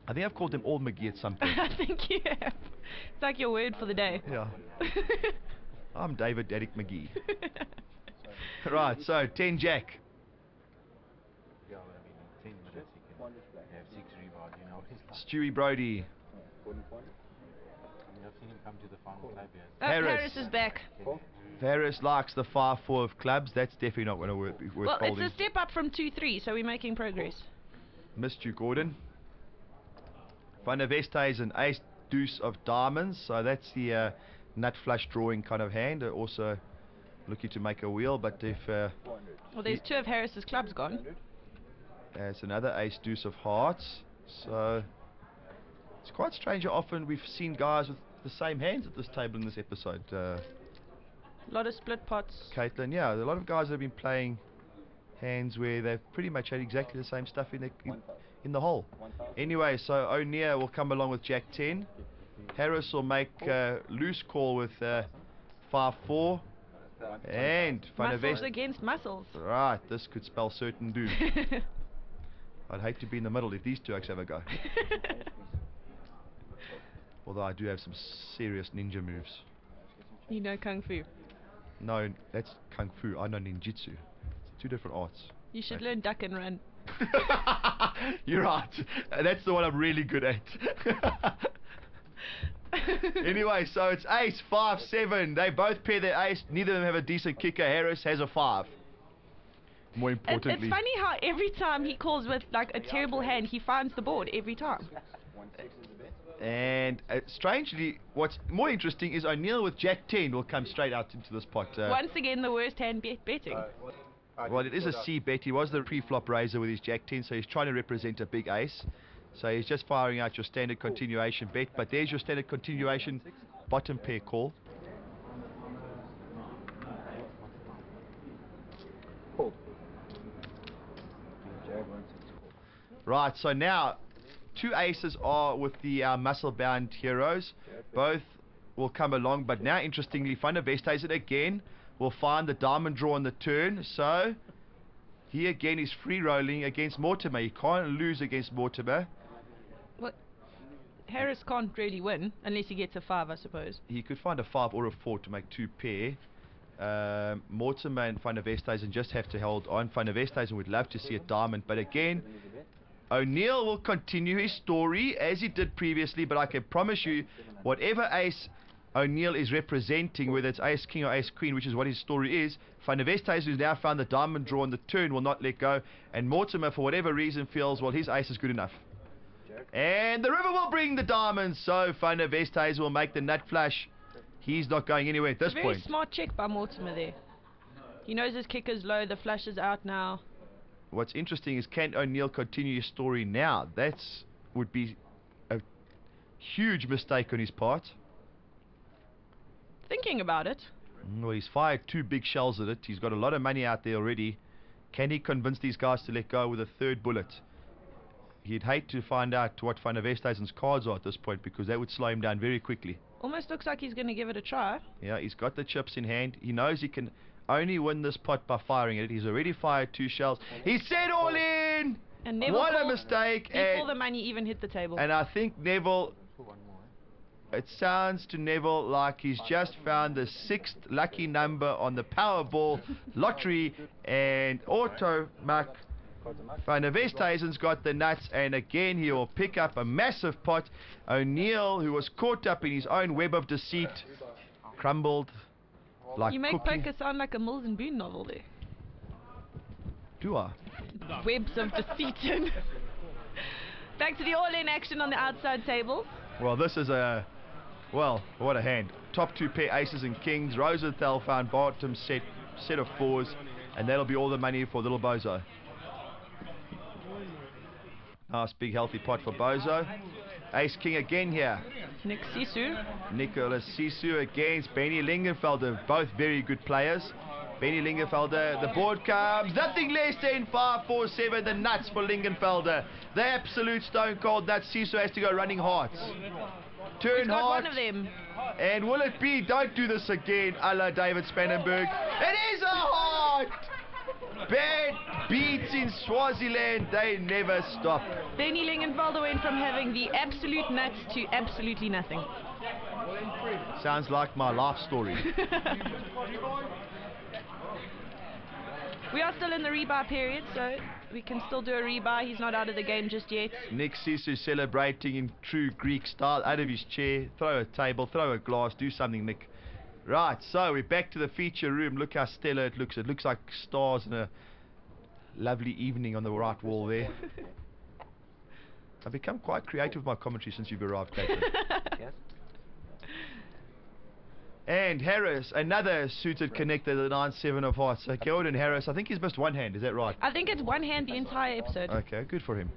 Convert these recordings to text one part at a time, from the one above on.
I think I've called them all McGee at some point. I think you have. It's like your word for the day. Yeah. I'm David Derek McGee. Right, so 10 Jack. Yeah, I mean, in 10 minutes you can have 6 rebounds, you know. Stewie Brody. I mean, I've seen him come to the final club here. Harris is back. Harris likes the 5-4 of clubs. That's definitely not going to work. Well, it's a step up from 2-3, so we're making progress. Missed you, Gordon. Van der Veste is an ace deuce of diamonds, so that's the nut flush drawing kind of hand. Also looking to make a wheel, but if well, there's 2 of Harris's clubs gone. There's another ace deuce of hearts, so it's quite strange how often we've seen guys with the same hands at this table in this episode. A lot of split pots. Caitlin, yeah, a lot of guys have been playing hands where they've pretty much had exactly the same stuff in the hole. Anyway, so O'Neill will come along with Jack 10. Harris will make loose call with 5-4. And Muscles against muscles. Right, this could spell certain doom. I'd hate to be in the middle if these two actually have a go. Although I do have some serious ninja moves. You know Kung Fu. No, that's Kung Fu. I know ninjutsu. It's 2 different arts. You should learn duck and run. You're right. That's the one I'm really good at. Anyway, so it's ace, 5, 7. They both pair their ace. Neither of them have a decent kicker. Harris has a 5. More importantly, it's funny how every time he calls with like a terrible hand, he finds the board every time. And strangely, what's more interesting is O'Neill with Jack 10 will come straight out into this pot. Once again, the worst hand betting. Well, it is a C bet. He was the pre-flop raiser with his Jack 10, so he's trying to represent a big ace. So he's just firing out your standard continuation bet. But there's your standard continuation bottom pair call. Right, so now 2 aces are with the muscle-bound heroes. Both will come along, but now interestingly, Van der Westhuizen again will find the diamond draw on the turn. So he again is free rolling against Mortimer. He can't lose against Mortimer. Well, Harris can't really win unless he gets a 5, I suppose. He could find a 5 or a 4 to make 2 pair. Mortimer and Van der Westhuizen just have to hold on. Van der Westhuizen would love to see a diamond, but again, O'Neill will continue his story as he did previously, but I can promise you, whatever ace O'Neill is representing, whether it's ace king or ace queen, which is what his story is, Van der Westhuizen, who's now found the diamond draw on the turn, will not let go, and Mortimer, for whatever reason, feels, well, his ace is good enough. And the river will bring the diamonds, so Van der Westhuizen will make the nut flush. He's not going anywhere at this point. Very smart check by Mortimer there. He knows his kicker's low, the flush is out now. What's interesting is, can O'Neill continue his story now? That would be a huge mistake on his part. Thinking about it. Well, he's fired 2 big shells at it. He's got a lot of money out there already. Can he convince these guys to let go with a 3rd bullet? He'd hate to find out what Van der Westhuizen's cards are at this point, because that would slow him down very quickly. Almost looks like he's going to give it a try. Yeah, he's got the chips in hand. He knows he can only win this pot by firing it. He's already fired 2 shells. He said all in! And Neville what a mistake! Before the money even hit the table. And I think Neville, it sounds to Neville like he's just found the 6th lucky number on the Powerball lottery, and Automac Van der Westhuizen's got the nuts, and again he will pick up a massive pot. O'Neill, who was caught up in his own web of deceit, crumbled like you make cookie. poker sound like a Mills and Boone novel there. Do I? Webs of deceit. Back to the all-in action on the outside table. Well, this is a... Well, what a hand. Top 2 pair aces and kings. Rosenthal found bottom set of 4s, and that'll be all the money for little Bozo. Nice big healthy pot for Bozo. Ace king again here. Nicholas Sisu against Bennie Lingenfelder. Both very good players. Bennie Lingenfelder, the board comes. Nothing less than 5-4-7. The nuts for Lingenfelder. The absolute stone cold nuts. Sisu has to go running hearts. Turn heart. One of them. And will it be? Don't do this again, a la David Spannenberg. It is a heart! bad beats in Swaziland, they never stop. Bennie Lingenfelder went from having the absolute nuts to absolutely nothing. Sounds like my life story. We are still in the rebuy period, so we can still do a rebuy. He's not out of the game just yet. Nick Sisu celebrating in true Greek style, out of his chair, throw a table, throw a glass, do something, Nick. Right, so we're back to the feature room. Look how stellar it looks. It looks like stars in a lovely evening on the right wall there. I've become quite creative with my commentary since you've arrived, Caitlin. Yes. And Harris, another suited connector, the 9-7 of hearts. So Gordon Harris, I think he's missed one hand, is that right? I think it's one hand the entire episode. Okay, good for him.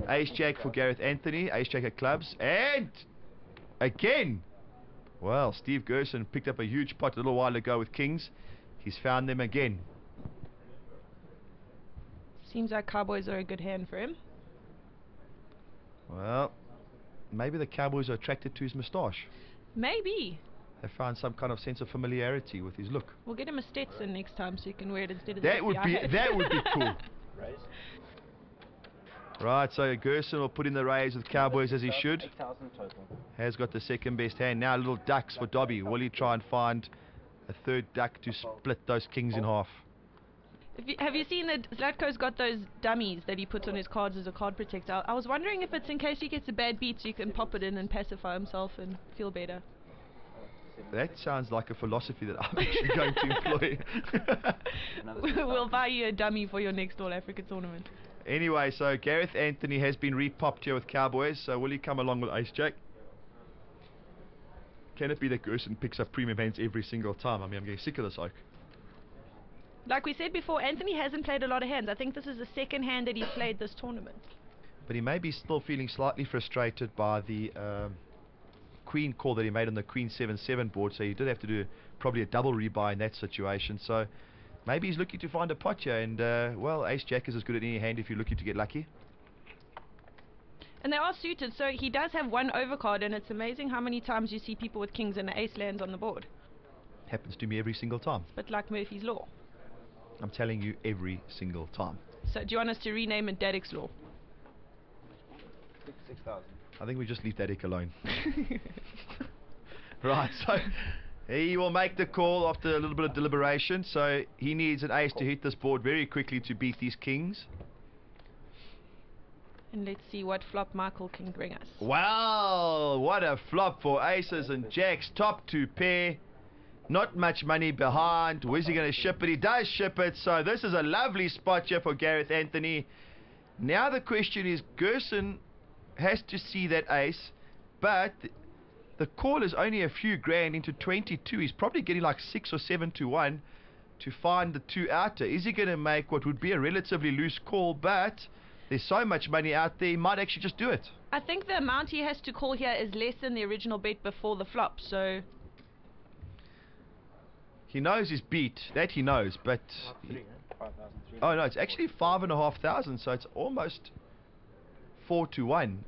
Ace Jack for Gareth Anthony, Ace Jack at clubs, and again, well, Steve Gerson picked up a huge pot a little while ago with kings. He's found them again. Seems like Cowboys are a good hand for him. Well, maybe the Cowboys are attracted to his moustache. Maybe. They found some kind of sense of familiarity with his look. We'll get him a Stetson next time so you can wear it instead of That the would be hat. that would be cool. Raise. Right, so Gerson will put in the raise with Cowboys as he should. 8,000 total. Has got the second best hand. Now little ducks for Dobby. Will he try and find a third duck to split those kings in half? Have you seen that Zlatko's got those dummies that he puts on his cards as a card protector? I was wondering if it's in case he gets a bad beat so you can pop it in and pacify himself and feel better. That sounds like a philosophy that I'm actually going to employ. We'll buy you a dummy for your next All Africa tournament. Anyway, so Gareth Anthony has been repopped here with Cowboys. So will he come along with Ace Jack? Can it be that Gerson picks up premium hands every single time? I mean, I'm getting sick of this oak. Like we said before, Anthony hasn't played a lot of hands. I think this is the second hand that he's played this tournament. But he may be still feeling slightly frustrated by the queen call that he made on the queen 7-7 board. So he did have to do probably a double rebuy in that situation. So maybe he's looking to find a pot here. And, well, Ace Jack is as good at any hand if you're looking to get lucky. And they are suited, so he does have one overcard, and it's amazing how many times you see people with kings and ace lands on the board. Happens to me every single time. But like Murphy's Law. I'm telling you, every single time. So do you want us to rename it Daddick's Law? 6,000. I think we just leave that deck alone. Right, so he will make the call after a little bit of deliberation. So he needs an ace to hit this board very quickly to beat these kings. And let's see what flop Michael can bring us. Wow, what a flop for aces and jacks. Top two pair. Not much money behind. Where's he going to ship it? He does ship it. So this is a lovely spot here for Gareth Anthony. Now the question is, Gerson has to see that ace, but the call is only a few grand into 22. He's probably getting like 6 or 7 to 1 to find the two outer. Is he going to make what would be a relatively loose call, but there's so much money out there, he might actually just do it. I think the amount he has to call here is less than the original bet before the flop, so... He knows his beat, that he knows, but... 5,300. Oh no, it's actually 5,500, so it's almost 4 to 1.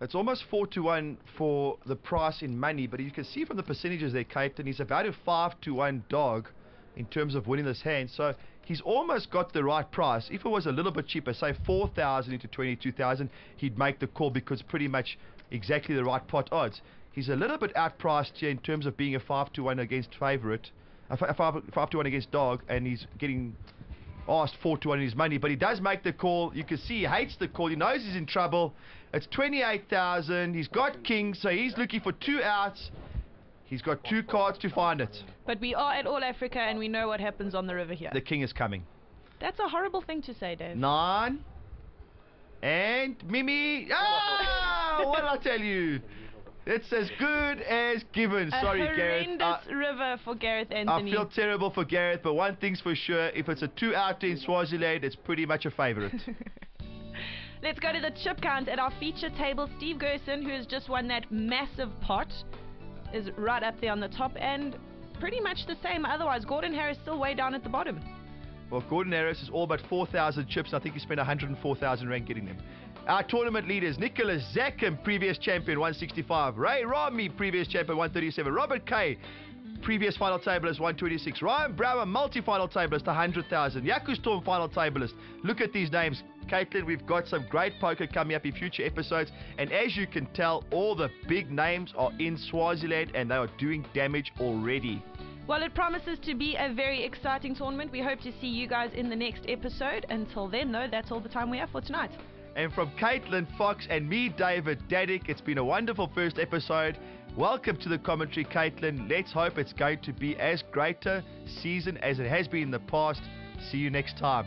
It's almost 4 to 1 for the price in money, but you can see from the percentages there, Captain, he's about a 5 to 1 dog in terms of winning this hand. So he's almost got the right price. If it was a little bit cheaper, say 4,000 into 22,000, he'd make the call because pretty much exactly the right pot odds. He's a little bit outpriced here in terms of being a 5 to 1 against favourite, a 5 to 1 against dog, and he's getting asked 4 to 1 in his money, but he does make the call. You can see he hates the call. He knows he's in trouble. It's 28,000. He's got kings, so he's looking for two outs. He's got two cards to find it. But we are at All Africa, and we know what happens on the river here. The king is coming. That's a horrible thing to say, Dave. 9 and Mimi. Ah, what did I tell you? It's as good as given. Sorry, Gareth. Horrendous river for Gareth Anthony. I feel terrible for Gareth, but one thing's for sure, if it's a 2 outer in Swaziland, it's pretty much a favourite. Let's go to the chip count at our feature table. Steve Gerson, who has just won that massive pot, is right up there on the top, and pretty much the same otherwise. Gordon Harris still way down at the bottom. Well, Gordon Harris is all but 4,000 chips. I think he spent 104,000 rand getting them. Our tournament leaders, Nicholas Zackham, previous champion, 165. Ray Rami, previous champion, 137. Robert K, previous final tableist, 126. Ryan Brower, multi-final tableist, 100,000. Yaku Storm, final tableist. Look at these names. Caitlin, we've got some great poker coming up in future episodes. And as you can tell, all the big names are in Swaziland and they are doing damage already. Well, it promises to be a very exciting tournament. We hope to see you guys in the next episode. Until then, though, that's all the time we have for tonight. And from Caitlin Fox and me, David Daddick, it's been a wonderful first episode. Welcome to the commentary, Caitlin. Let's hope it's going to be as great a season as it has been in the past. See you next time.